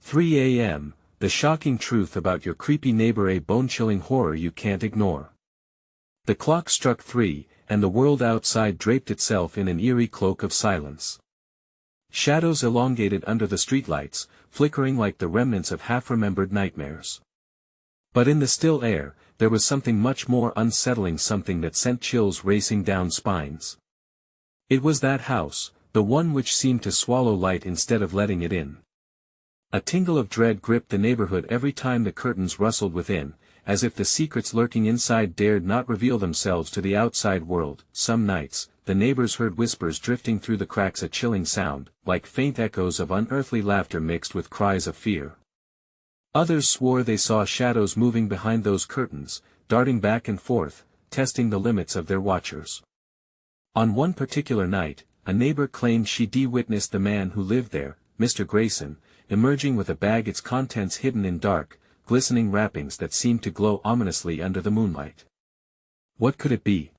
3 a.m., the shocking truth about your creepy neighbor, a bone-chilling horror you can't ignore. The clock struck 3, and the world outside draped itself in an eerie cloak of silence. Shadows elongated under the streetlights, flickering like the remnants of half-remembered nightmares. But in the still air, there was something much more unsettling, something that sent chills racing down spines. It was that house, the one which seemed to swallow light instead of letting it in. A tingle of dread gripped the neighborhood every time the curtains rustled within, as if the secrets lurking inside dared not reveal themselves to the outside world. Some nights, the neighbors heard whispers drifting through the cracks, a chilling sound, like faint echoes of unearthly laughter mixed with cries of fear. Others swore they saw shadows moving behind those curtains, darting back and forth, testing the limits of their watchers. On one particular night, a neighbor claimed she'd witnessed the man who lived there, Mr. Grayson, emerging with a bag, its contents hidden in dark, glistening wrappings that seemed to glow ominously under the moonlight. What could it be?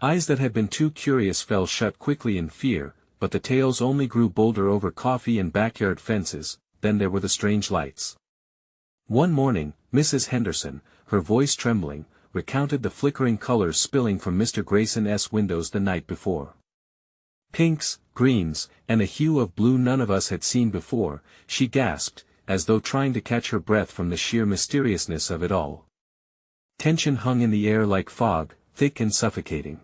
Eyes that had been too curious fell shut quickly in fear, but the tales only grew bolder over coffee and backyard fences. Then there were the strange lights. One morning, Mrs. Henderson, her voice trembling, recounted the flickering colors spilling from Mr. Grayson's windows the night before. Pinks, greens, and a hue of blue none of us had seen before, she gasped, as though trying to catch her breath from the sheer mysteriousness of it all. Tension hung in the air like fog, thick and suffocating.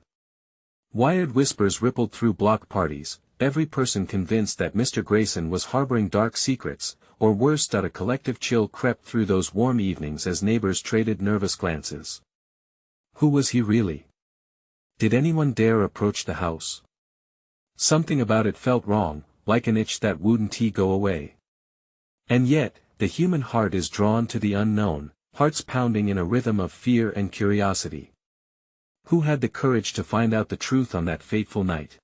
Wired whispers rippled through block parties, every person convinced that Mr. Grayson was harboring dark secrets, or worse, that a collective chill crept through those warm evenings as neighbors traded nervous glances. Who was he really? Did anyone dare approach the house? Something about it felt wrong, like an itch that wouldn't go away. And yet, the human heart is drawn to the unknown, hearts pounding in a rhythm of fear and curiosity. Who had the courage to find out the truth on that fateful night?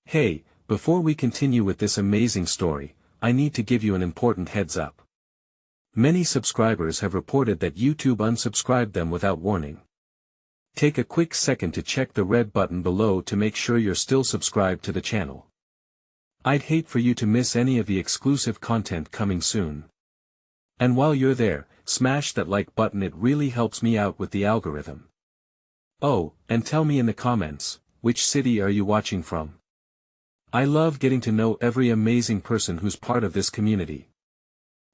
Hey, before we continue with this amazing story, I need to give you an important heads up. Many subscribers have reported that YouTube unsubscribed them without warning. Take a quick second to check the red button below to make sure you're still subscribed to the channel. I'd hate for you to miss any of the exclusive content coming soon. And while you're there, smash that like button, it really helps me out with the algorithm. Oh, and tell me in the comments, which city are you watching from? I love getting to know every amazing person who's part of this community.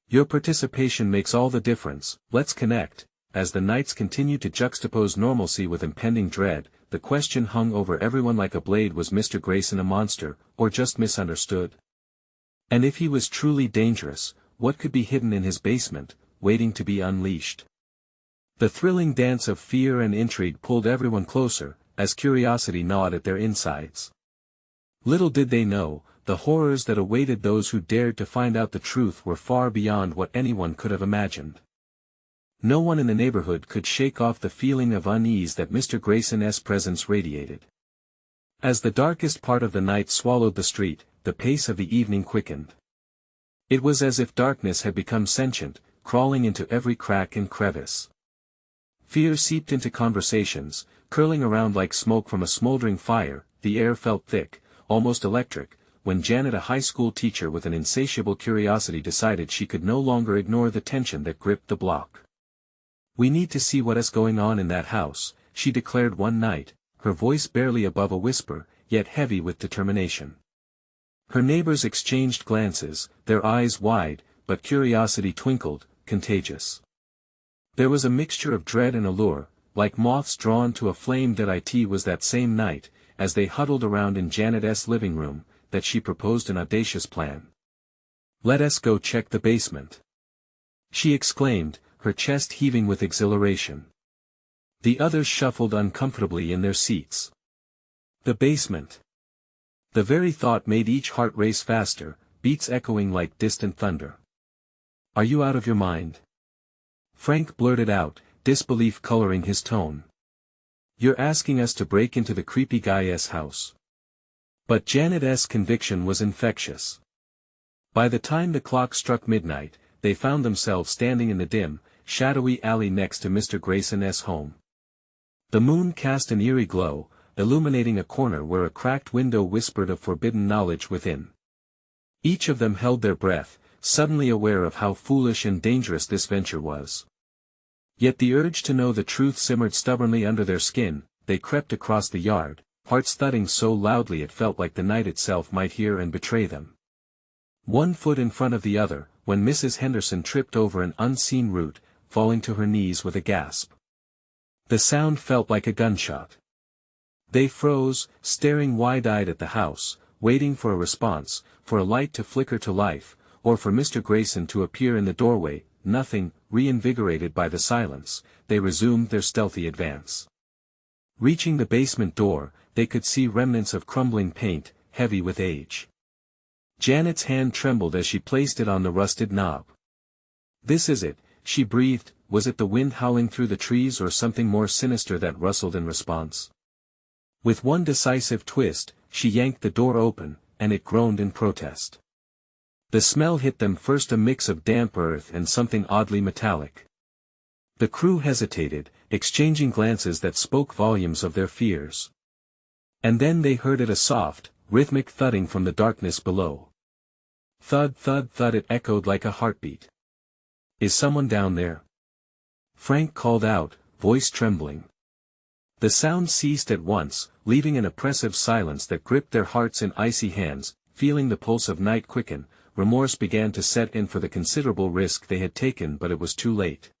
Your participation makes all the difference. Let's connect. As the nights continued to juxtapose normalcy with impending dread, the question hung over everyone like a blade: was Mr. Grayson a monster, or just misunderstood? And if he was truly dangerous, what could be hidden in his basement, waiting to be unleashed? The thrilling dance of fear and intrigue pulled everyone closer, as curiosity gnawed at their insides. Little did they know, the horrors that awaited those who dared to find out the truth were far beyond what anyone could have imagined. No one in the neighborhood could shake off the feeling of unease that Mr. Grayson's presence radiated. As the darkest part of the night swallowed the street, the pace of the evening quickened. It was as if darkness had become sentient, crawling into every crack and crevice. Fear seeped into conversations, curling around like smoke from a smoldering fire. The air felt thick, almost electric, when Janet, a high school teacher with an insatiable curiosity, decided she could no longer ignore the tension that gripped the block. "We need to see what's going on in that house," she declared one night, her voice barely above a whisper, yet heavy with determination. Her neighbors exchanged glances, their eyes wide, but curiosity twinkled, contagious. There was a mixture of dread and allure, like moths drawn to a flame. That it was that same night, as they huddled around in Janet's living room, that she proposed an audacious plan. "Let us go check the basement," she exclaimed, her chest heaving with exhilaration. The others shuffled uncomfortably in their seats. The basement. The very thought made each heart race faster, beats echoing like distant thunder. "Are you out of your mind?" Frank blurted out, disbelief coloring his tone. "You're asking us to break into the creepy guy's house?" But Janet's conviction was infectious. By the time the clock struck midnight, they found themselves standing in the dim, shadowy alley next to Mr. Grayson's home. The moon cast an eerie glow, illuminating a corner where a cracked window whispered of forbidden knowledge within. Each of them held their breath, suddenly aware of how foolish and dangerous this venture was. Yet the urge to know the truth simmered stubbornly under their skin. They crept across the yard, hearts thudding so loudly it felt like the night itself might hear and betray them. One foot in front of the other, when Mrs. Henderson tripped over an unseen root, falling to her knees with a gasp. The sound felt like a gunshot. They froze, staring wide-eyed at the house, waiting for a response, for a light to flicker to life, or for Mr. Grayson to appear in the doorway. Nothing. Reinvigorated by the silence, they resumed their stealthy advance. Reaching the basement door, they could see remnants of crumbling paint, heavy with age. Janet's hand trembled as she placed it on the rusted knob. "This is it," she breathed. Was it the wind howling through the trees or something more sinister that rustled in response? With one decisive twist, she yanked the door open, and it groaned in protest. The smell hit them first, a mix of damp earth and something oddly metallic. The crew hesitated, exchanging glances that spoke volumes of their fears. And then they heard it, a soft, rhythmic thudding from the darkness below. Thud, thud, thud, it echoed like a heartbeat. "Is someone down there?" Frank called out, voice trembling. The sound ceased at once, leaving an oppressive silence that gripped their hearts in icy hands. Feeling the pulse of night quicken, remorse began to set in for the considerable risk they had taken, but it was too late.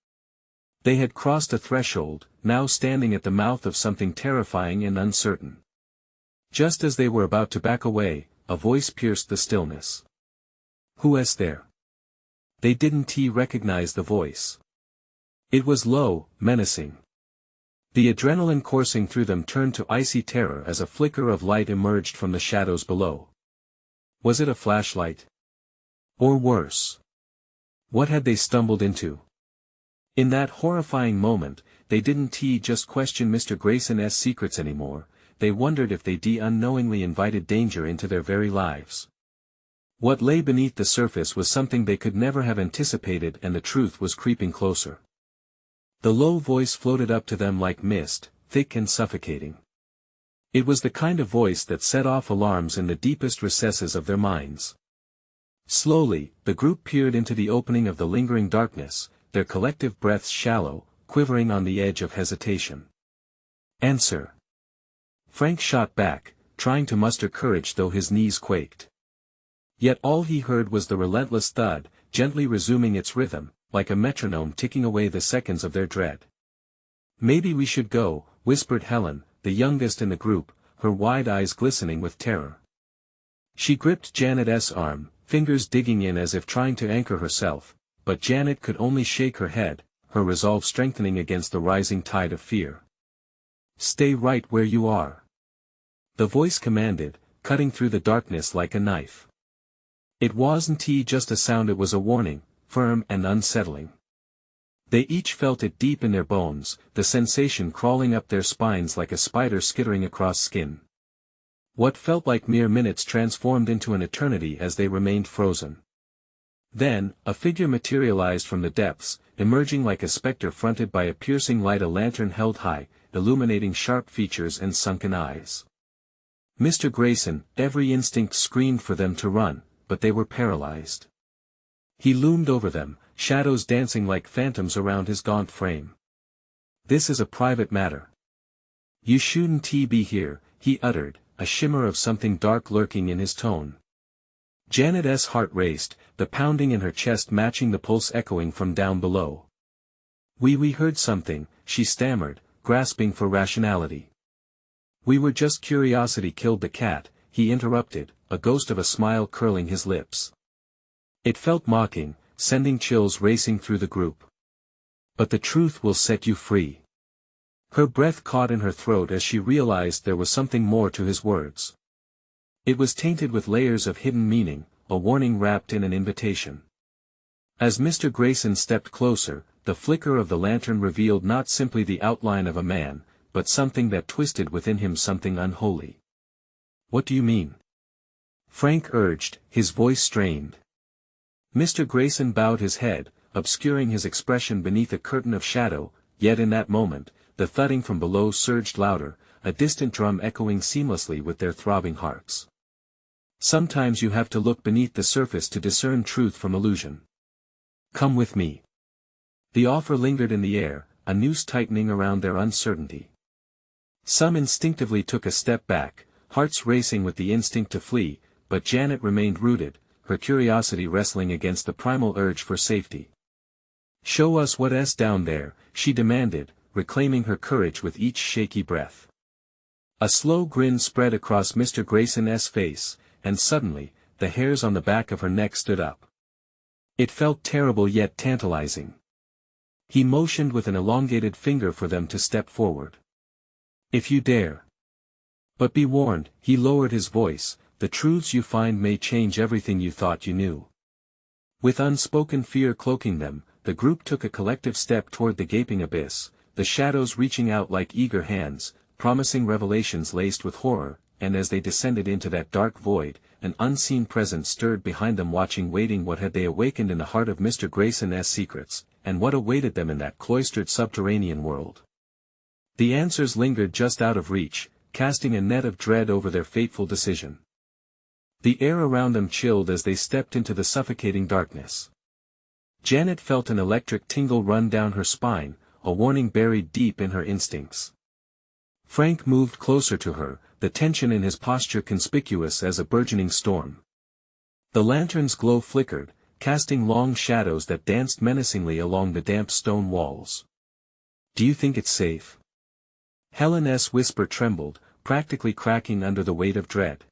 They had crossed a threshold, now standing at the mouth of something terrifying and uncertain. Just as they were about to back away, a voice pierced the stillness. "Who is there?" They didn't recognize the voice. It was low, menacing. The adrenaline coursing through them turned to icy terror as a flicker of light emerged from the shadows below. Was it a flashlight? Or worse? What had they stumbled into? In that horrifying moment, they didn't just question Mr. Grayson's secrets anymore. They wondered if they unknowingly invited danger into their very lives. What lay beneath the surface was something they could never have anticipated, and the truth was creeping closer. The low voice floated up to them like mist, thick and suffocating. It was the kind of voice that set off alarms in the deepest recesses of their minds. Slowly, the group peered into the opening of the lingering darkness, their collective breaths shallow, quivering on the edge of hesitation. "Answer!" Frank shot back, trying to muster courage though his knees quaked. Yet all he heard was the relentless thud, gently resuming its rhythm, like a metronome ticking away the seconds of their dread. "Maybe we should go," whispered Helen, the youngest in the group, her wide eyes glistening with terror. She gripped Janet's arm, fingers digging in as if trying to anchor herself, but Janet could only shake her head, her resolve strengthening against the rising tide of fear. "Stay right where you are," the voice commanded, cutting through the darkness like a knife. It wasn't just a sound, it was a warning, firm and unsettling. They each felt it deep in their bones, the sensation crawling up their spines like a spider skittering across skin. What felt like mere minutes transformed into an eternity as they remained frozen. Then, a figure materialized from the depths, emerging like a specter fronted by a piercing light, a lantern held high, illuminating sharp features and sunken eyes. Mr. Grayson. Every instinct screamed for them to run, but they were paralyzed. He loomed over them, shadows dancing like phantoms around his gaunt frame. "This is a private matter. You shouldn't be here," he uttered, a shimmer of something dark lurking in his tone. Janet's heart raced, the pounding in her chest matching the pulse echoing from down below. We heard something," she stammered, grasping for rationality. "We were just curiosity killed the cat," he interrupted, a ghost of a smile curling his lips. It felt mocking, sending chills racing through the group. "But the truth will set you free." Her breath caught in her throat as she realized there was something more to his words. It was tainted with layers of hidden meaning, a warning wrapped in an invitation. As Mr. Grayson stepped closer, the flicker of the lantern revealed not simply the outline of a man, but something that twisted within him, something unholy. "What do you mean?" Frank urged, his voice strained. Mr. Grayson bowed his head, obscuring his expression beneath a curtain of shadow, yet in that moment, the thudding from below surged louder, a distant drum echoing seamlessly with their throbbing hearts. Sometimes you have to look beneath the surface to discern truth from illusion. Come with me. The offer lingered in the air, a noose tightening around their uncertainty. Some instinctively took a step back, hearts racing with the instinct to flee, but Janet remained rooted, her curiosity wrestling against the primal urge for safety. "Show us what's down there," she demanded, reclaiming her courage with each shaky breath. A slow grin spread across Mr. Grayson's face, and suddenly, the hairs on the back of her neck stood up. It felt terrible yet tantalizing. He motioned with an elongated finger for them to step forward. "If you dare. But be warned," he lowered his voice, "the truths you find may change everything you thought you knew." With unspoken fear cloaking them, the group took a collective step toward the gaping abyss, the shadows reaching out like eager hands, promising revelations laced with horror, and as they descended into that dark void, an unseen presence stirred behind them waiting what had they awakened in the heart of Mr. Grayson's secrets, and what awaited them in that cloistered subterranean world. The answers lingered just out of reach, casting a net of dread over their fateful decision. The air around them chilled as they stepped into the suffocating darkness. Janet felt an electric tingle run down her spine, a warning buried deep in her instincts. Frank moved closer to her, the tension in his posture conspicuous as a burgeoning storm. The lantern's glow flickered, casting long shadows that danced menacingly along the damp stone walls. "Do you think it's safe?" Helen's whisper trembled, practically cracking under the weight of dread.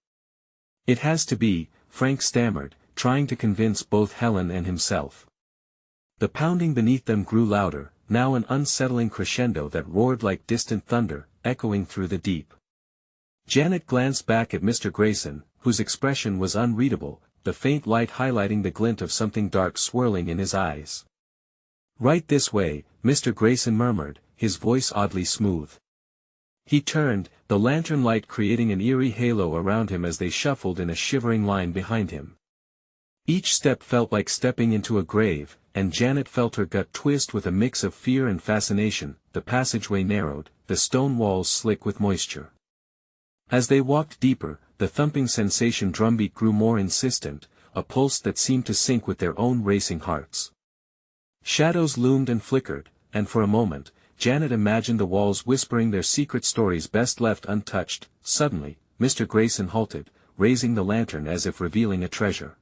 "It has to be," Frank stammered, trying to convince both Helen and himself. The pounding beneath them grew louder, now an unsettling crescendo that roared like distant thunder, echoing through the deep. Janet glanced back at Mr. Grayson, whose expression was unreadable, the faint light highlighting the glint of something dark swirling in his eyes. "Right this way," Mr. Grayson murmured, his voice oddly smooth. He turned, the lantern light creating an eerie halo around him as they shuffled in a shivering line behind him. Each step felt like stepping into a grave, and Janet felt her gut twist with a mix of fear and fascination. The passageway narrowed, the stone walls slick with moisture. As they walked deeper, the thumping sensation drumbeat grew more insistent, a pulse that seemed to sync with their own racing hearts. Shadows loomed and flickered, and for a moment, Janet imagined the walls whispering their secret stories best left untouched. Suddenly, Mr. Grayson halted, raising the lantern as if revealing a treasure.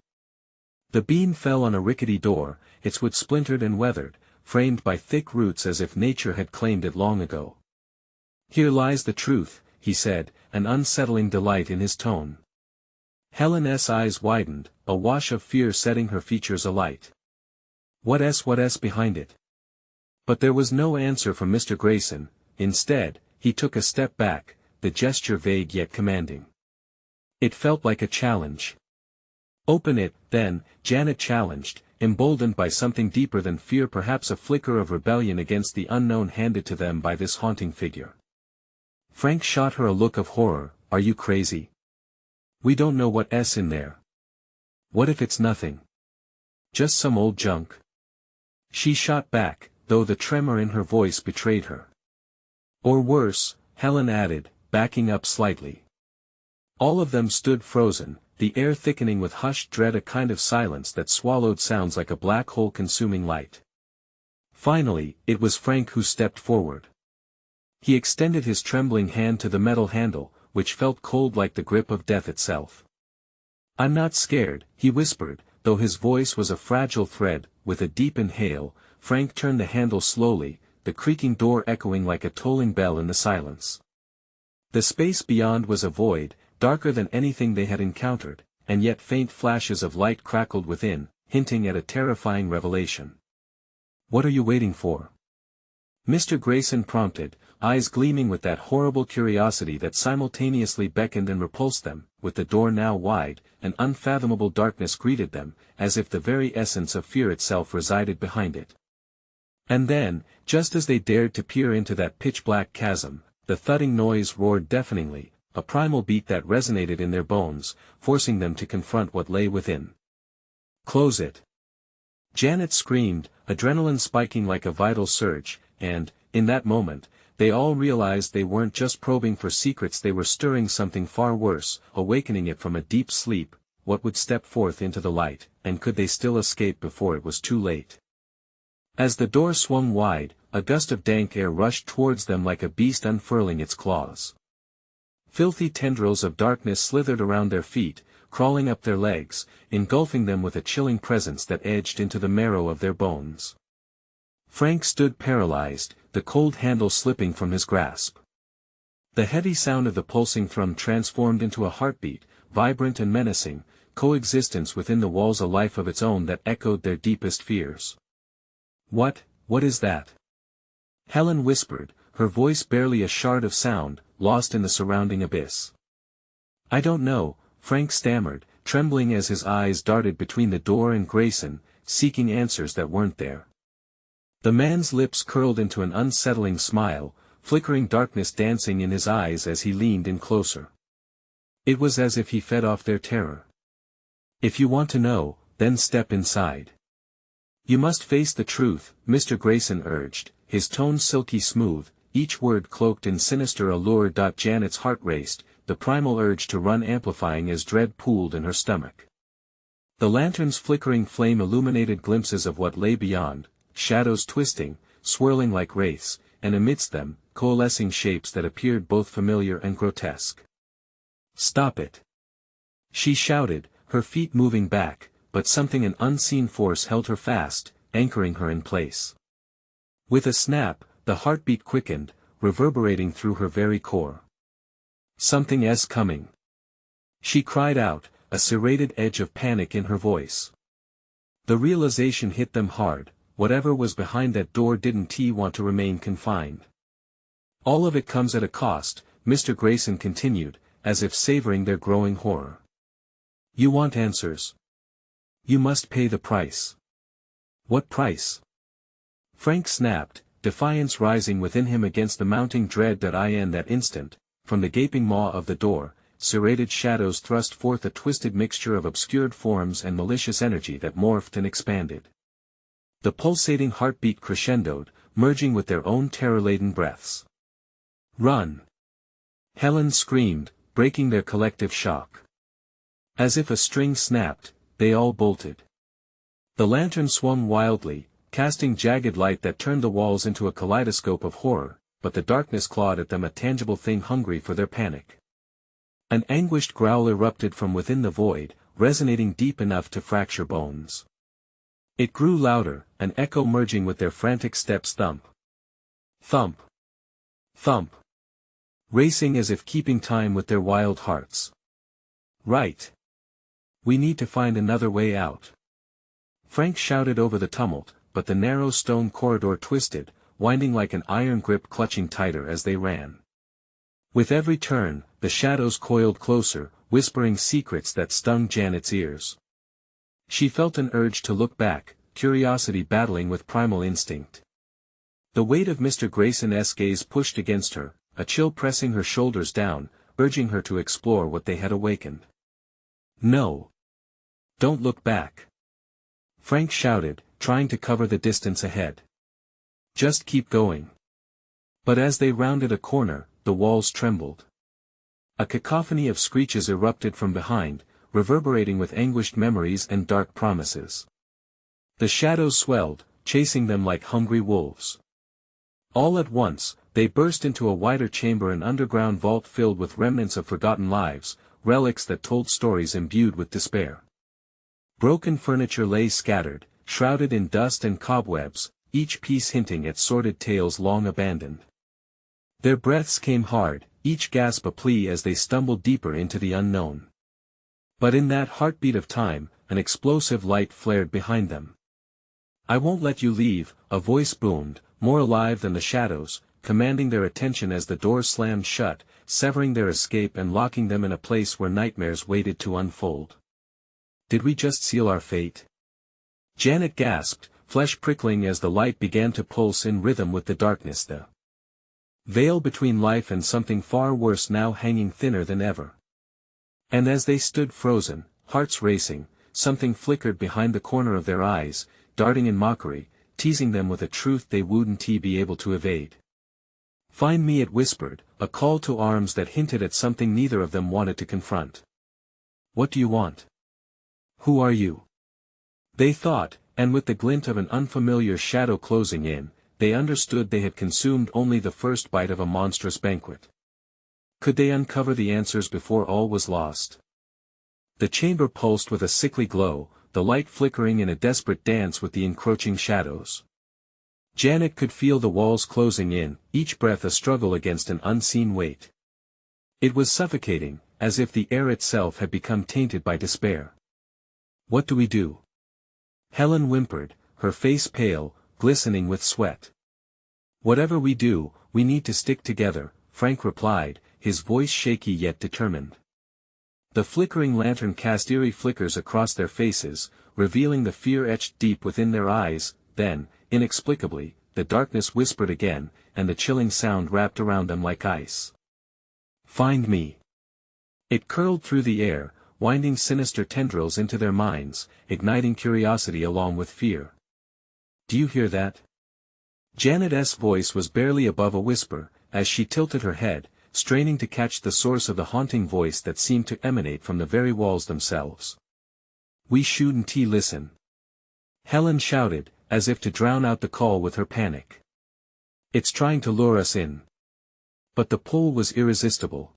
The beam fell on a rickety door, its wood splintered and weathered, framed by thick roots as if nature had claimed it long ago. "Here lies the truth," he said, an unsettling delight in his tone. Helen's eyes widened, a wash of fear setting her features alight. What's behind it?" But there was no answer from Mr. Grayson. Instead, he took a step back, the gesture vague yet commanding. It felt like a challenge. "Open it, then," Janet challenged, emboldened by something deeper than fear, perhaps a flicker of rebellion against the unknown handed to them by this haunting figure. Frank shot her a look of horror. "Are you crazy? We don't know what's in there. What if it's nothing? Just some old junk?" She shot back, though the tremor in her voice betrayed her. "Or worse," Helen added, backing up slightly. All of them stood frozen, the air thickening with hushed dread, a kind of silence that swallowed sounds like a black hole consuming light. Finally, it was Frank who stepped forward. He extended his trembling hand to the metal handle, which felt cold like the grip of death itself. "I'm not scared," he whispered, though his voice was a fragile thread. With a deep inhale, Frank turned the handle slowly, the creaking door echoing like a tolling bell in the silence. The space beyond was a void, darker than anything they had encountered, and yet faint flashes of light crackled within, hinting at a terrifying revelation. "What are you waiting for?" Mr. Grayson prompted, eyes gleaming with that horrible curiosity that simultaneously beckoned and repulsed them. With the door now wide, an unfathomable darkness greeted them, as if the very essence of fear itself resided behind it. And then, just as they dared to peer into that pitch-black chasm, the thudding noise roared deafeningly, a primal beat that resonated in their bones, forcing them to confront what lay within. "Close it!" Janet screamed, adrenaline spiking like a vital surge, and, in that moment, they all realized they weren't just probing for secrets, they were stirring something far worse, awakening it from a deep sleep. What would step forth into the light, and could they still escape before it was too late? As the door swung wide, a gust of dank air rushed towards them like a beast unfurling its claws. Filthy tendrils of darkness slithered around their feet, crawling up their legs, engulfing them with a chilling presence that edged into the marrow of their bones. Frank stood paralyzed, the cold handle slipping from his grasp. The heavy sound of the pulsing thrum transformed into a heartbeat, vibrant and menacing, coexistence within the walls, a life of its own that echoed their deepest fears. What is that?" Helen whispered, her voice barely a shard of sound, lost in the surrounding abyss. "I don't know," Frank stammered, trembling as his eyes darted between the door and Grayson, seeking answers that weren't there. The man's lips curled into an unsettling smile, flickering darkness dancing in his eyes as he leaned in closer. It was as if he fed off their terror. "If you want to know, then step inside. You must face the truth," Mr. Grayson urged, his tone silky smooth, each word cloaked in sinister allure. Janet's heart raced, the primal urge to run amplifying as dread pooled in her stomach. The lantern's flickering flame illuminated glimpses of what lay beyond, shadows twisting, swirling like wraiths, and amidst them, coalescing shapes that appeared both familiar and grotesque. "Stop it!" she shouted, her feet moving back, but something, an unseen force, held her fast, anchoring her in place. With a snap, the heartbeat quickened, reverberating through her very core. "Something's coming!" she cried out, a serrated edge of panic in her voice. The realization hit them hard, whatever was behind that door didn't want to remain confined. "All of it comes at a cost," Mr. Grayson continued, as if savoring their growing horror. "You want answers. You must pay the price." "What price?" Frank snapped, defiance rising within him against the mounting dread. In that instant, from the gaping maw of the door, serrated shadows thrust forth a twisted mixture of obscured forms and malicious energy that morphed and expanded. The pulsating heartbeat crescendoed, merging with their own terror-laden breaths. "Run!" Helen screamed, breaking their collective shock. As if a string snapped, they all bolted. The lantern swung wildly, casting jagged light that turned the walls into a kaleidoscope of horror, but the darkness clawed at them, a tangible thing hungry for their panic. An anguished growl erupted from within the void, resonating deep enough to fracture bones. It grew louder, an echo merging with their frantic steps. Thump. Thump. Thump. Racing as if keeping time with their wild hearts. "Right. We need to find another way out," Frank shouted over the tumult, but the narrow stone corridor twisted, winding like an iron grip, clutching tighter as they ran. With every turn, the shadows coiled closer, whispering secrets that stung Janet's ears. She felt an urge to look back, curiosity battling with primal instinct. The weight of Mr. Grayson's gaze pushed against her, a chill pressing her shoulders down, urging her to explore what they had awakened. "No. Don't look back," Frank shouted, trying to cover the distance ahead. "Just keep going." But as they rounded a corner, the walls trembled. A cacophony of screeches erupted from behind, reverberating with anguished memories and dark promises. The shadows swelled, chasing them like hungry wolves. All at once, they burst into a wider chamber, an underground vault filled with remnants of forgotten lives, relics that told stories imbued with despair. Broken furniture lay scattered, shrouded in dust and cobwebs, each piece hinting at sordid tales long abandoned. Their breaths came hard, each gasp a plea as they stumbled deeper into the unknown. But in that heartbeat of time, an explosive light flared behind them. "I won't let you leave," a voice boomed, more alive than the shadows, commanding their attention as the door slammed shut, severing their escape and locking them in a place where nightmares waited to unfold. "Did we just seal our fate?" Janet gasped, flesh prickling as the light began to pulse in rhythm with the darkness, the veil between life and something far worse now hanging thinner than ever. And as they stood frozen, hearts racing, something flickered behind the corner of their eyes, darting in mockery, teasing them with a truth they wouldn't be able to evade. "Find me," it whispered, a call to arms that hinted at something neither of them wanted to confront. "What do you want? Who are you?" They thought, and with the glint of an unfamiliar shadow closing in, they understood they had consumed only the first bite of a monstrous banquet. Could they uncover the answers before all was lost? The chamber pulsed with a sickly glow, the light flickering in a desperate dance with the encroaching shadows. Janet could feel the walls closing in, each breath a struggle against an unseen weight. It was suffocating, as if the air itself had become tainted by despair. "What do we do?" Helen whimpered, her face pale, glistening with sweat. "Whatever we do, we need to stick together," Frank replied, his voice shaky yet determined. The flickering lantern cast eerie flickers across their faces, revealing the fear etched deep within their eyes. Then, inexplicably, the darkness whispered again, and the chilling sound wrapped around them like ice. "Find me." It curled through the air, winding sinister tendrils into their minds, igniting curiosity along with fear. "Do you hear that?" Janet's voice was barely above a whisper, as she tilted her head, straining to catch the source of the haunting voice that seemed to emanate from the very walls themselves. "We shouldn't listen," Helen shouted, as if to drown out the call with her panic. "It's trying to lure us in." But the pull was irresistible.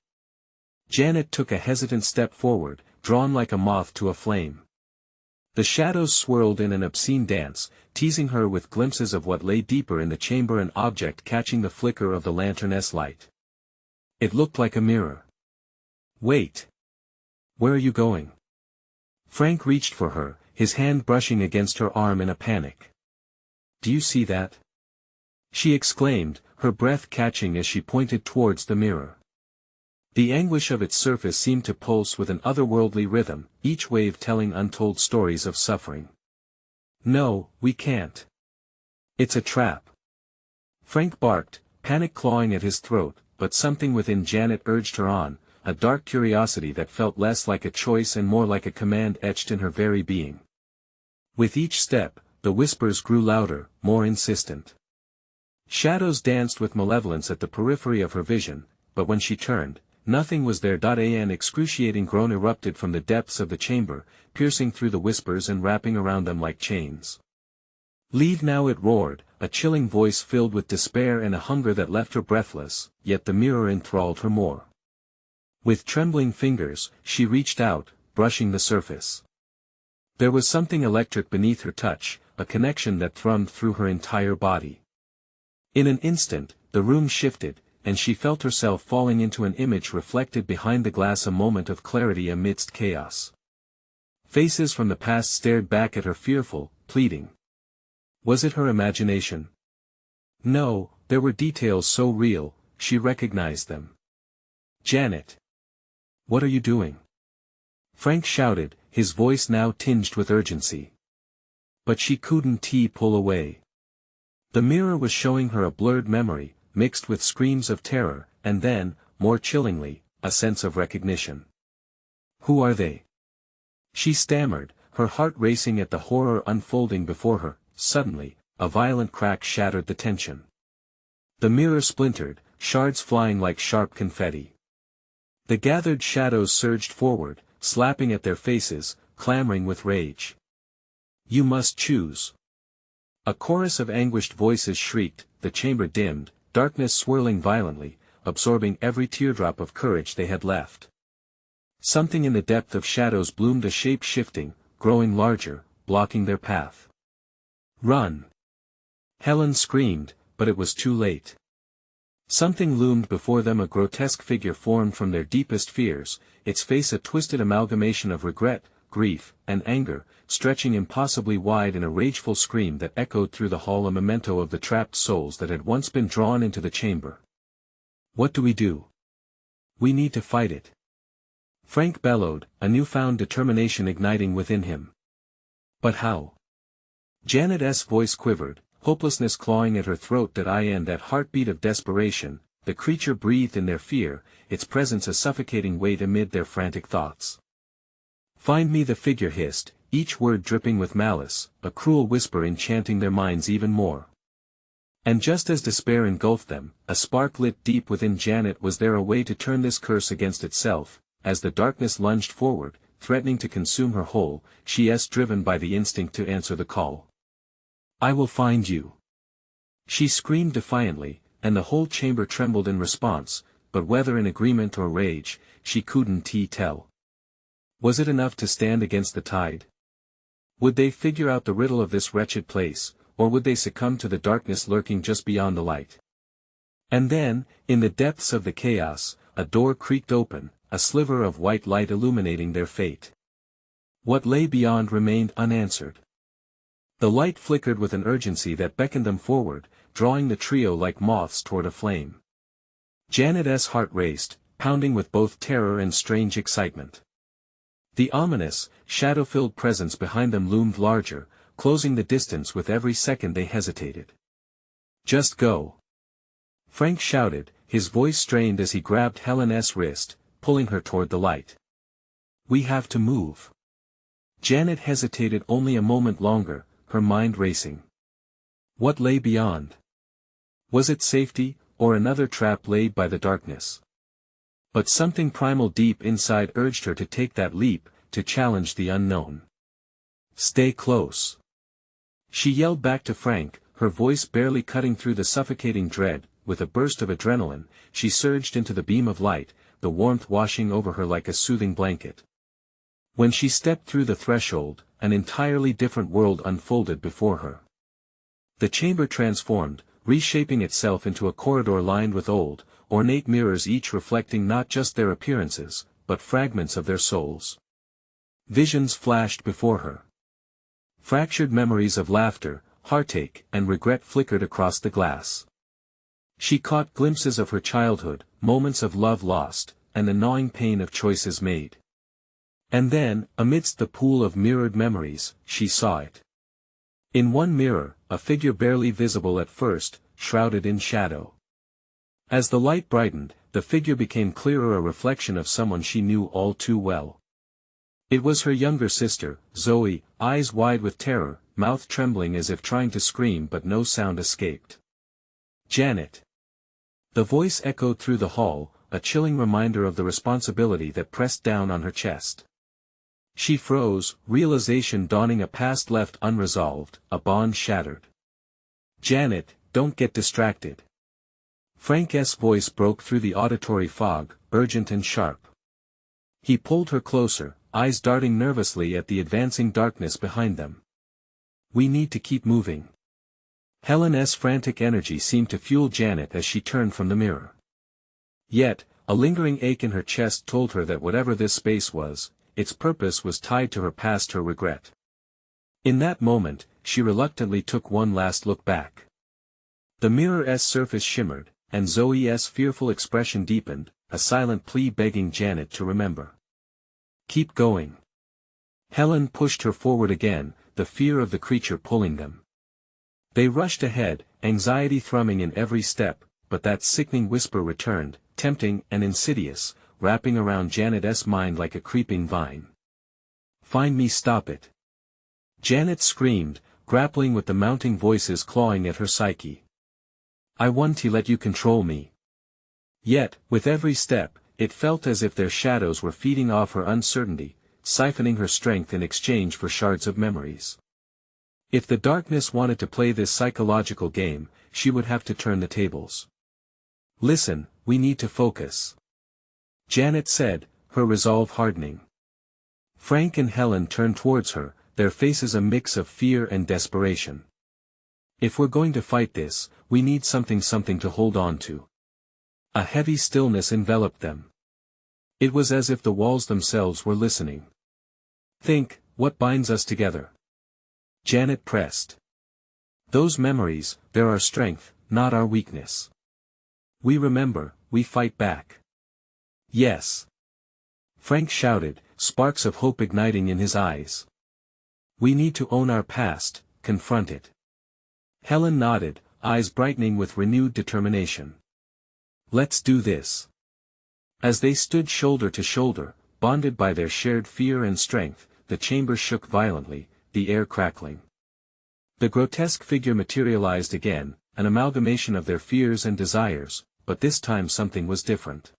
Janet took a hesitant step forward, drawn like a moth to a flame. The shadows swirled in an obscene dance, teasing her with glimpses of what lay deeper in the chamber, an object catching the flicker of the lantern's light. It looked like a mirror. "Wait. Where are you going?" Frank reached for her, his hand brushing against her arm in a panic. "Do you see that?" she exclaimed, her breath catching as she pointed towards the mirror. The anguish of its surface seemed to pulse with an otherworldly rhythm, each wave telling untold stories of suffering. "No, we can't. It's a trap." Frank barked, panic clawing at his throat, but something within Janet urged her on, a dark curiosity that felt less like a choice and more like a command etched in her very being. With each step, the whispers grew louder, more insistent. Shadows danced with malevolence at the periphery of her vision, but when she turned, nothing was there. An excruciating groan erupted from the depths of the chamber, piercing through the whispers and wrapping around them like chains. "Leave now," it roared, a chilling voice filled with despair and a hunger that left her breathless, yet the mirror enthralled her more. With trembling fingers, she reached out, brushing the surface. There was something electric beneath her touch, a connection that thrummed through her entire body. In an instant, the room shifted, and she felt herself falling into an image reflected behind the glass, a moment of clarity amidst chaos. Faces from the past stared back at her, fearful, pleading. Was it her imagination? No, there were details so real, she recognized them. "Janet! What are you doing?" Frank shouted, his voice now tinged with urgency. But she couldn't pull away. The mirror was showing her a blurred memory, mixed with screams of terror, and then, more chillingly, a sense of recognition. "Who are they?" she stammered, her heart racing at the horror unfolding before her. Suddenly, a violent crack shattered the tension. The mirror splintered, shards flying like sharp confetti. The gathered shadows surged forward, slapping at their faces, clamoring with rage. "You must choose." A chorus of anguished voices shrieked, the chamber dimmed, darkness swirling violently, absorbing every teardrop of courage they had left. Something in the depth of shadows bloomed, a shape shifting, growing larger, blocking their path. "Run!" Helen screamed, but it was too late. Something loomed before them, a grotesque figure formed from their deepest fears, its face a twisted amalgamation of regret, grief, and anger, stretching impossibly wide in a rageful scream that echoed through the hall, a memento of the trapped souls that had once been drawn into the chamber. "What do we do?" "We need to fight it," Frank bellowed, a newfound determination igniting within him. "But how?" Janet's voice quivered, hopelessness clawing at her throat. That heartbeat of desperation, the creature breathed in their fear, its presence a suffocating weight amid their frantic thoughts. "Find me," the figure hissed, each word dripping with malice, a cruel whisper enchanting their minds even more. And just as despair engulfed them, a spark lit deep within Janet. Was there a way to turn this curse against itself? As the darkness lunged forward, threatening to consume her whole, she's driven by the instinct to answer the call. I will find you. She screamed defiantly, and the whole chamber trembled in response, but whether in agreement or rage, she couldn't tell. Was it enough to stand against the tide? Would they figure out the riddle of this wretched place, or would they succumb to the darkness lurking just beyond the light? And then, in the depths of the chaos, a door creaked open, a sliver of white light illuminating their fate. What lay beyond remained unanswered. The light flickered with an urgency that beckoned them forward, drawing the trio like moths toward a flame. Janet's heart raced, pounding with both terror and strange excitement. The ominous, shadow-filled presence behind them loomed larger, closing the distance with every second they hesitated. Just go. Frank shouted, his voice strained as he grabbed Helen's wrist, pulling her toward the light. We have to move. Janet hesitated only a moment longer, her mind racing. What lay beyond? Was it safety, or another trap laid by the darkness? But something primal deep inside urged her to take that leap, to challenge the unknown. Stay close. She yelled back to Frank, her voice barely cutting through the suffocating dread. With a burst of adrenaline, she surged into the beam of light, the warmth washing over her like a soothing blanket. When she stepped through the threshold, an entirely different world unfolded before her. The chamber transformed, reshaping itself into a corridor lined with old, ornate mirrors, each reflecting not just their appearances, but fragments of their souls. Visions flashed before her. Fractured memories of laughter, heartache, and regret flickered across the glass. She caught glimpses of her childhood, moments of love lost, and the gnawing pain of choices made. And then, amidst the pool of mirrored memories, she saw it. In one mirror, a figure barely visible at first, shrouded in shadow. As the light brightened, the figure became clearer, a reflection of someone she knew all too well. It was her younger sister, Zoe, eyes wide with terror, mouth trembling as if trying to scream but no sound escaped. Janet. The voice echoed through the hall, a chilling reminder of the responsibility that pressed down on her chest. She froze, realization dawning, a past left unresolved, a bond shattered. Janet, don't get distracted. Frank's voice broke through the auditory fog, urgent and sharp. He pulled her closer, eyes darting nervously at the advancing darkness behind them. We need to keep moving. Helen's frantic energy seemed to fuel Janet as she turned from the mirror. Yet, a lingering ache in her chest told her that whatever this space was, its purpose was tied to her past, her regret. In that moment, she reluctantly took one last look back. The mirror's surface shimmered, and Zoe's fearful expression deepened, a silent plea begging Janet to remember. Keep going. Helen pushed her forward again, the fear of the creature pulling them. They rushed ahead, anxiety thrumming in every step, but that sickening whisper returned, tempting and insidious, wrapping around Janet's mind like a creeping vine. Find me, stop it. Janet screamed, grappling with the mounting voices clawing at her psyche. I want to let you control me. Yet, with every step, it felt as if their shadows were feeding off her uncertainty, siphoning her strength in exchange for shards of memories. If the darkness wanted to play this psychological game, she would have to turn the tables. Listen, we need to focus. Janet said, her resolve hardening. Frank and Helen turned towards her, their faces a mix of fear and desperation. If we're going to fight this, we need something to hold on to. A heavy stillness enveloped them. It was as if the walls themselves were listening. Think, what binds us together? Janet pressed. Those memories, they're our strength, not our weakness. We remember, we fight back. Yes. Frank shouted, sparks of hope igniting in his eyes. We need to own our past, confront it. Helen nodded, eyes brightening with renewed determination. Let's do this. As they stood shoulder to shoulder, bonded by their shared fear and strength, the chamber shook violently, the air crackling. The grotesque figure materialized again, an amalgamation of their fears and desires, but this time something was different.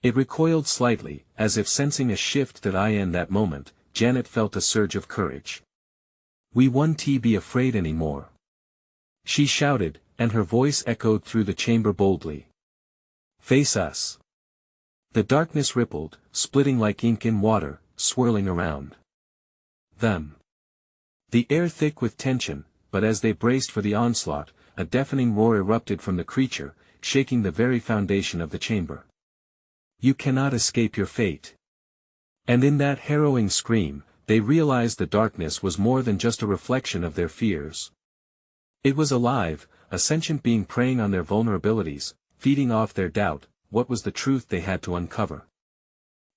It recoiled slightly, as if sensing a shift in that moment. Janet felt a surge of courage. "We won't be afraid anymore," she shouted, and her voice echoed through the chamber boldly. "Face us." The darkness rippled, splitting like ink in water, swirling around them. The air thick with tension, but as they braced for the onslaught, a deafening roar erupted from the creature, shaking the very foundation of the chamber. "You cannot escape your fate." And in that harrowing scream, they realized the darkness was more than just a reflection of their fears. It was alive, a sentient being preying on their vulnerabilities, feeding off their doubt. What was the truth they had to uncover?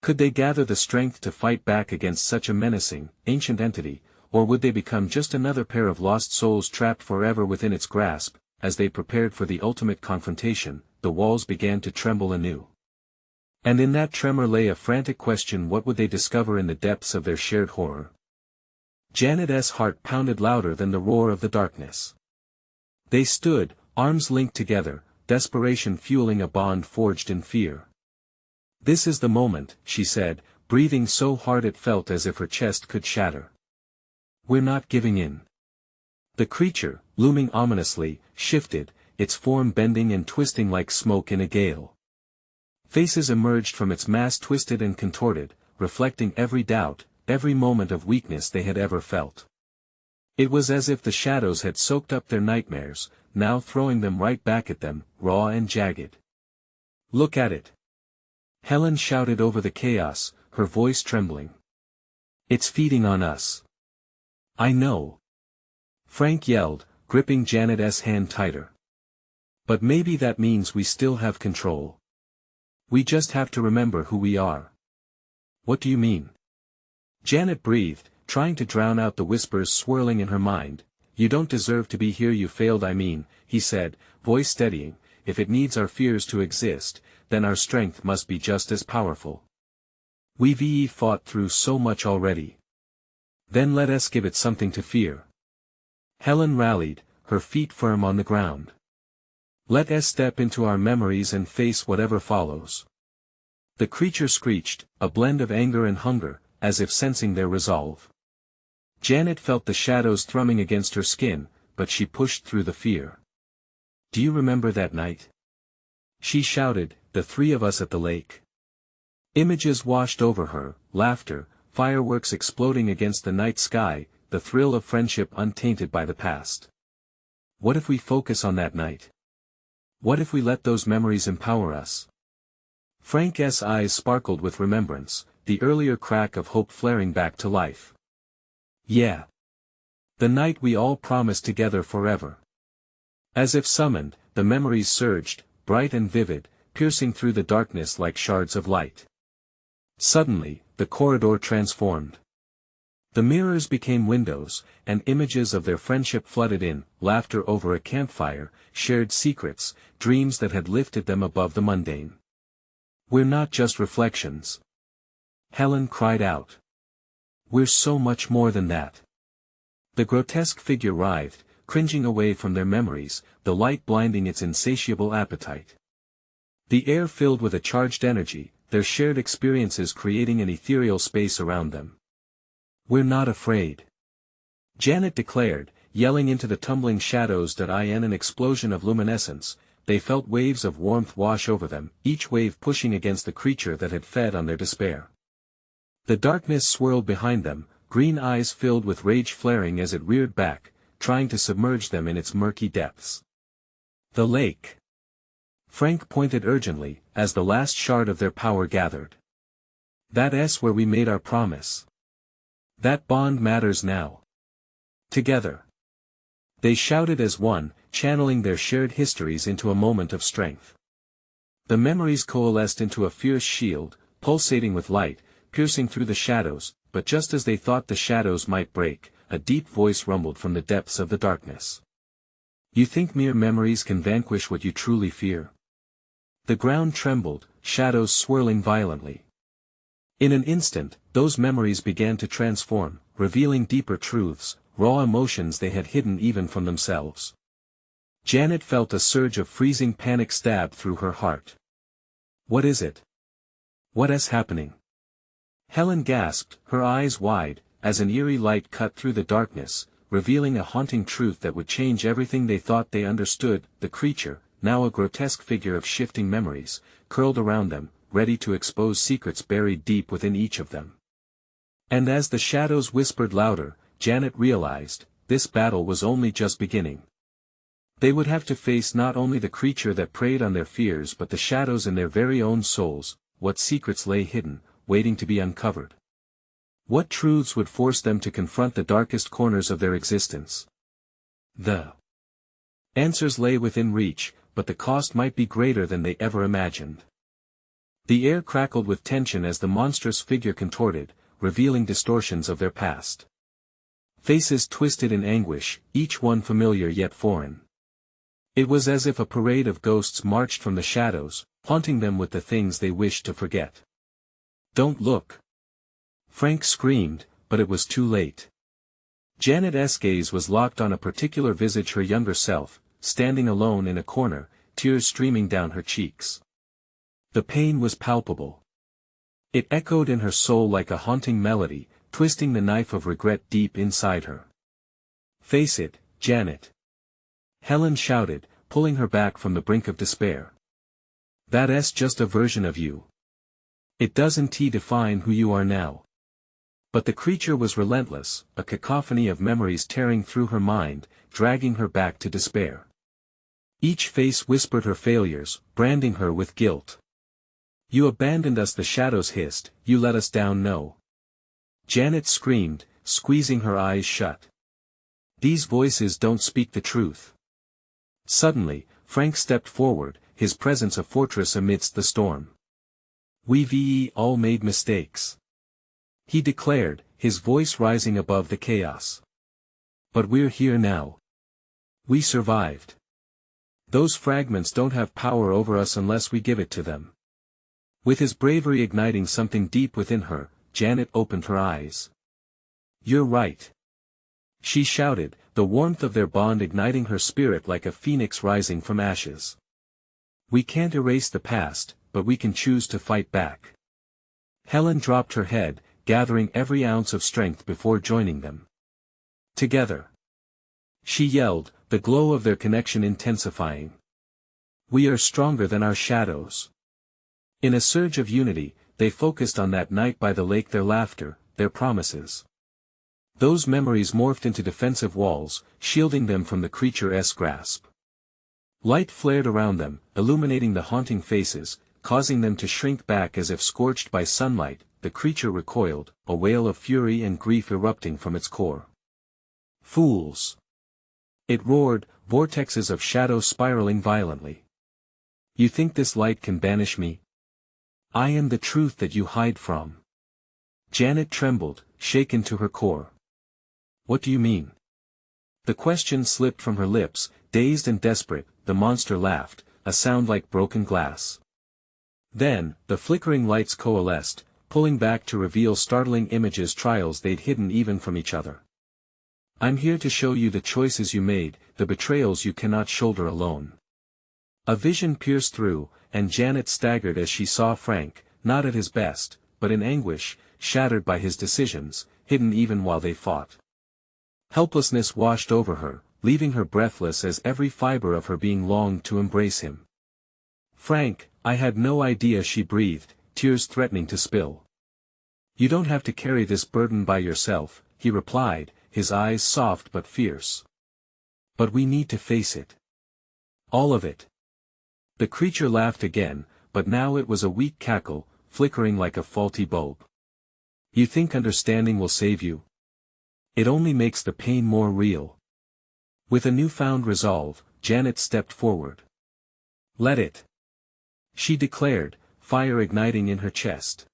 Could they gather the strength to fight back against such a menacing, ancient entity, or would they become just another pair of lost souls trapped forever within its grasp? As they prepared for the ultimate confrontation, the walls began to tremble anew. And in that tremor lay a frantic question: what would they discover in the depths of their shared horror? Janet's heart pounded louder than the roar of the darkness. They stood, arms linked together, desperation fueling a bond forged in fear. "This is the moment," she said, breathing so hard it felt as if her chest could shatter. "We're not giving in." The creature, looming ominously, shifted, its form bending and twisting like smoke in a gale. Faces emerged from its mass, twisted and contorted, reflecting every doubt, every moment of weakness they had ever felt. It was as if the shadows had soaked up their nightmares, now throwing them right back at them, raw and jagged. "Look at it!" Helen shouted over the chaos, her voice trembling. "It's feeding on us." "I know," Frank yelled, gripping Janet's hand tighter. "But maybe that means we still have control. We just have to remember who we are." "What do you mean?" Janet breathed, trying to drown out the whispers swirling in her mind. "You don't deserve to be here, you failed I mean," he said, voice steadying. "If it needs our fears to exist, then our strength must be just as powerful. We've fought through so much already. Then let us give it something to fear." Helen rallied, her feet firm on the ground. "Let us step into our memories and face whatever follows." The creature screeched, a blend of anger and hunger, as if sensing their resolve. Janet felt the shadows thrumming against her skin, but she pushed through the fear. "Do you remember that night?" she shouted, "the three of us at the lake?" Images washed over her, laughter, fireworks exploding against the night sky, the thrill of friendship untainted by the past. What if we focus on that night? What if we let those memories empower us? Frank's eyes sparkled with remembrance, the earlier crack of hope flaring back to life. "Yeah. The night we all promised together forever." As if summoned, the memories surged, bright and vivid, piercing through the darkness like shards of light. Suddenly, the corridor transformed. The mirrors became windows, and images of their friendship flooded in, laughter over a campfire, shared secrets, dreams that had lifted them above the mundane. "We're not just reflections," Helen cried out. "We're so much more than that." The grotesque figure writhed, cringing away from their memories, the light blinding its insatiable appetite. The air filled with a charged energy, their shared experiences creating an ethereal space around them. "We're not afraid," Janet declared, yelling into the tumbling shadows. In an explosion of luminescence, they felt waves of warmth wash over them, each wave pushing against the creature that had fed on their despair. The darkness swirled behind them, green eyes filled with rage flaring as it reared back, trying to submerge them in its murky depths. "The lake," Frank pointed urgently, as the last shard of their power gathered. "That's where we made our promise. That bond matters now. Together." They shouted as one, channeling their shared histories into a moment of strength. The memories coalesced into a fierce shield, pulsating with light, piercing through the shadows, but just as they thought the shadows might break, a deep voice rumbled from the depths of the darkness. "You think mere memories can vanquish what you truly fear?" The ground trembled, shadows swirling violently. In an instant, those memories began to transform, revealing deeper truths, raw emotions they had hidden even from themselves. Janet felt a surge of freezing panic stab through her heart. What is it? What is happening? Helen gasped, her eyes wide, as an eerie light cut through the darkness, revealing a haunting truth that would change everything they thought they understood. The creature, now a grotesque figure of shifting memories, curled around them, ready to expose secrets buried deep within each of them. And as the shadows whispered louder, Janet realized, this battle was only just beginning. They would have to face not only the creature that preyed on their fears but the shadows in their very own souls. What secrets lay hidden, waiting to be uncovered? What truths would force them to confront the darkest corners of their existence? The answers lay within reach, but the cost might be greater than they ever imagined. The air crackled with tension as the monstrous figure contorted, revealing distortions of their past. Faces twisted in anguish, each one familiar yet foreign. It was as if a parade of ghosts marched from the shadows, haunting them with the things they wished to forget. Don't look! Frank screamed, but it was too late. Janet's gaze was locked on a particular visage, her younger self, standing alone in a corner, tears streaming down her cheeks. The pain was palpable. It echoed in her soul like a haunting melody, twisting the knife of regret deep inside her. Face it, Janet! Helen shouted, pulling her back from the brink of despair. That's just a version of you. It doesn't define who you are now. But the creature was relentless, a cacophony of memories tearing through her mind, dragging her back to despair. Each face whispered her failures, branding her with guilt. You abandoned us, the shadows hissed, you let us down. No. Janet screamed, squeezing her eyes shut. These voices don't speak the truth. Suddenly, Frank stepped forward, his presence a fortress amidst the storm. We've all made mistakes, he declared, his voice rising above the chaos. But we're here now. We survived. Those fragments don't have power over us unless we give it to them. With his bravery igniting something deep within her, Janet opened her eyes. You're right, she shouted, the warmth of their bond igniting her spirit like a phoenix rising from ashes. We can't erase the past, but we can choose to fight back. Helen dropped her head, gathering every ounce of strength before joining them. Together, she yelled, the glow of their connection intensifying. We are stronger than our shadows. In a surge of unity, they focused on that night by the lake, their laughter, their promises. Those memories morphed into defensive walls, shielding them from the creature's grasp. Light flared around them, illuminating the haunting faces, causing them to shrink back as if scorched by sunlight. The creature recoiled, a wail of fury and grief erupting from its core. Fools! It roared, vortexes of shadow spiraling violently. You think this light can banish me? I am the truth that you hide from. Janet trembled, shaken to her core. What do you mean? The question slipped from her lips, dazed and desperate. The monster laughed, a sound like broken glass. Then, the flickering lights coalesced, pulling back to reveal startling images, trials they'd hidden even from each other. I'm here to show you the choices you made, the betrayals you cannot shoulder alone. A vision pierced through, and Janet staggered as she saw Frank, not at his best, but in anguish, shattered by his decisions, hidden even while they fought. Helplessness washed over her, leaving her breathless as every fiber of her being longed to embrace him. Frank, I had no idea, she breathed, tears threatening to spill. You don't have to carry this burden by yourself, he replied, his eyes soft but fierce. But we need to face it. All of it. The creature laughed again, but now it was a weak cackle, flickering like a faulty bulb. You think understanding will save you? It only makes the pain more real. With a newfound resolve, Janet stepped forward. Let it, she declared, fire igniting in her chest.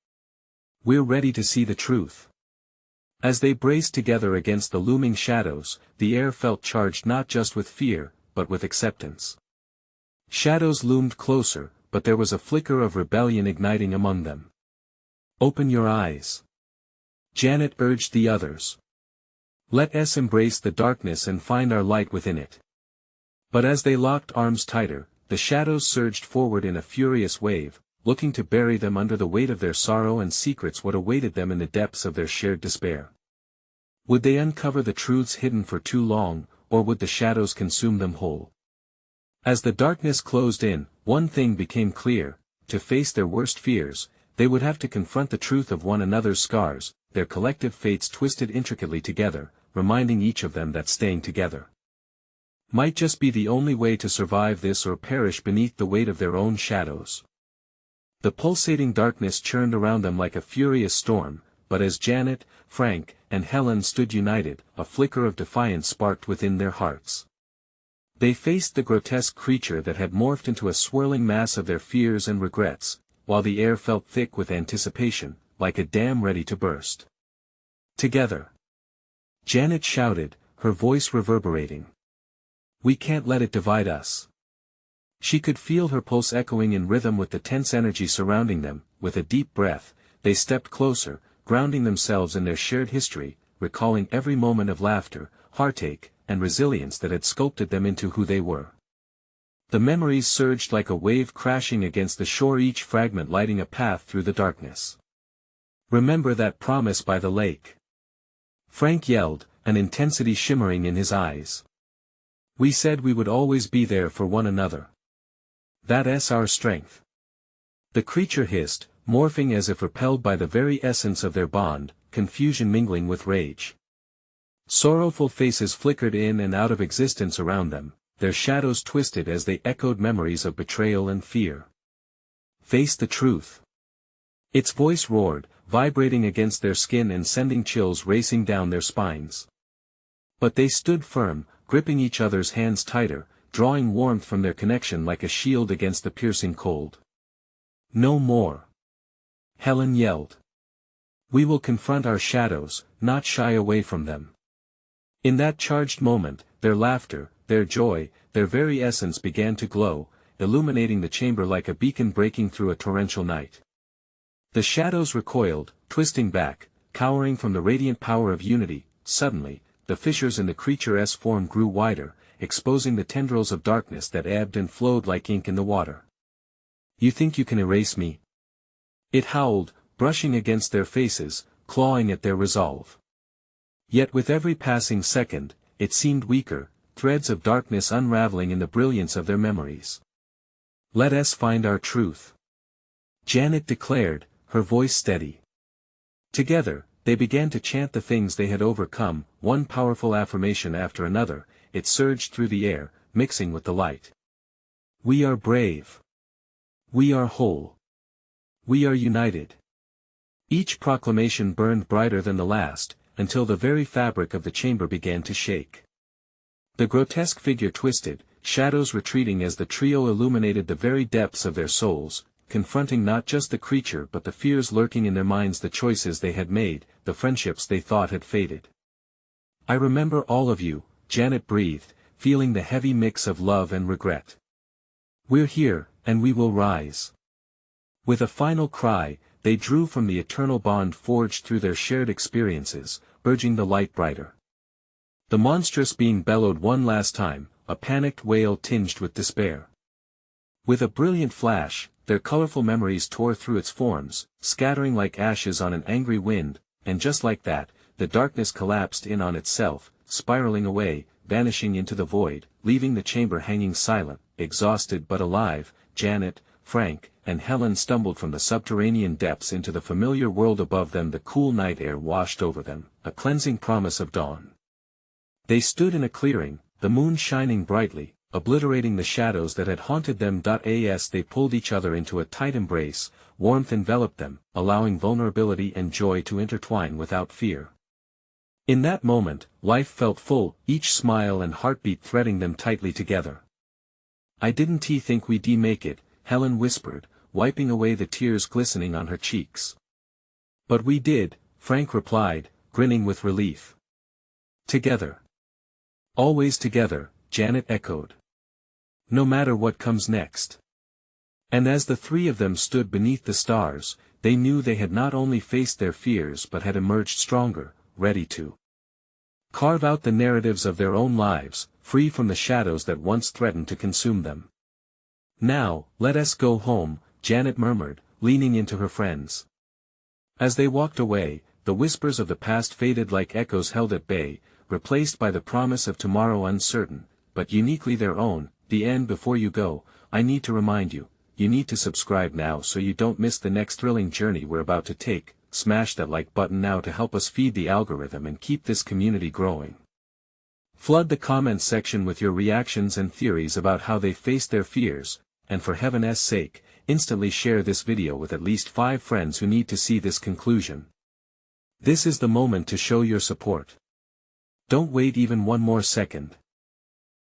We're ready to see the truth. As they braced together against the looming shadows, the air felt charged not just with fear, but with acceptance. Shadows loomed closer, but there was a flicker of rebellion igniting among them. Open your eyes, Janet urged the others. Let us embrace the darkness and find our light within it. But as they locked arms tighter, the shadows surged forward in a furious wave, looking to bury them under the weight of their sorrow and secrets what awaited them in the depths of their shared despair. Would they uncover the truths hidden for too long, or would the shadows consume them whole? As the darkness closed in, one thing became clear: to face their worst fears, they would have to confront the truth of one another's scars, their collective fates twisted intricately together, reminding each of them that staying together might just be the only way to survive this or perish beneath the weight of their own shadows. The pulsating darkness churned around them like a furious storm, but as Janet, Frank, and Helen stood united, a flicker of defiance sparked within their hearts. They faced the grotesque creature that had morphed into a swirling mass of their fears and regrets, while the air felt thick with anticipation, like a dam ready to burst. Together, Janet shouted, her voice reverberating. We can't let it divide us. She could feel her pulse echoing in rhythm with the tense energy surrounding them. With a deep breath, they stepped closer, grounding themselves in their shared history, recalling every moment of laughter, heartache, and resilience that had sculpted them into who they were. The memories surged like a wave crashing against the shore, each fragment lighting a path through the darkness. Remember that promise by the lake? Frank yelled, an intensity shimmering in his eyes. We said we would always be there for one another. That's our strength. The creature hissed, morphing as if repelled by the very essence of their bond, confusion mingling with rage. Sorrowful faces flickered in and out of existence around them, their shadows twisted as they echoed memories of betrayal and fear. Face the truth. Its voice roared, vibrating against their skin and sending chills racing down their spines. But they stood firm, gripping each other's hands tighter, drawing warmth from their connection like a shield against the piercing cold. No more. Helen yelled. We will confront our shadows, not shy away from them. In that charged moment, their laughter, their joy, their very essence began to glow, illuminating the chamber like a beacon breaking through a torrential night. The shadows recoiled, twisting back, cowering from the radiant power of unity. Suddenly, the fissures in the creature's form grew wider, exposing the tendrils of darkness that ebbed and flowed like ink in the water. You think you can erase me? It howled, brushing against their faces, clawing at their resolve. Yet with every passing second, it seemed weaker, threads of darkness unraveling in the brilliance of their memories. Let us find our truth, Janet declared, her voice steady. Together, they began to chant the things they had overcome, one powerful affirmation after another. It surged through the air, mixing with the light. We are brave. We are whole. We are united. Each proclamation burned brighter than the last, until the very fabric of the chamber began to shake. The grotesque figure twisted, shadows retreating as the trio illuminated the very depths of their souls, confronting not just the creature but the fears lurking in their minds, the choices they had made, the friendships they thought had faded. I remember all of you, Janet breathed, feeling the heavy mix of love and regret. We're here, and we will rise. With a final cry, they drew from the eternal bond forged through their shared experiences, urging the light brighter. The monstrous being bellowed one last time, a panicked wail tinged with despair. With a brilliant flash, their colorful memories tore through its forms, scattering like ashes on an angry wind, and just like that, the darkness collapsed in on itself, spiraling away, vanishing into the void, leaving the chamber hanging silent, exhausted but alive. Janet, Frank, and Helen stumbled from the subterranean depths into the familiar world above them. The cool night air washed over them, a cleansing promise of dawn. They stood in a clearing, the moon shining brightly, obliterating the shadows that had haunted them. As they pulled each other into a tight embrace, warmth enveloped them, allowing vulnerability and joy to intertwine without fear. In that moment, life felt full, each smile and heartbeat threading them tightly together. I didn't think we'd make it, Helen whispered, wiping away the tears glistening on her cheeks. But we did, Frank replied, grinning with relief. Together. Always together, Janet echoed. No matter what comes next. And as the three of them stood beneath the stars, they knew they had not only faced their fears but had emerged stronger, ready to carve out the narratives of their own lives, free from the shadows that once threatened to consume them. "Now, let us go home," Janet murmured, leaning into her friends. As they walked away, the whispers of the past faded like echoes held at bay, replaced by the promise of tomorrow uncertain, but uniquely their own. The end. Before you go, I need to remind you, you need to subscribe now so you don't miss the next thrilling journey we're about to take. Smash that like button now to help us feed the algorithm and keep this community growing. Flood the comments section with your reactions and theories about how they faced their fears, and for heaven's sake, instantly share this video with at least 5 friends who need to see this conclusion. This is the moment to show your support. Don't wait even one more second.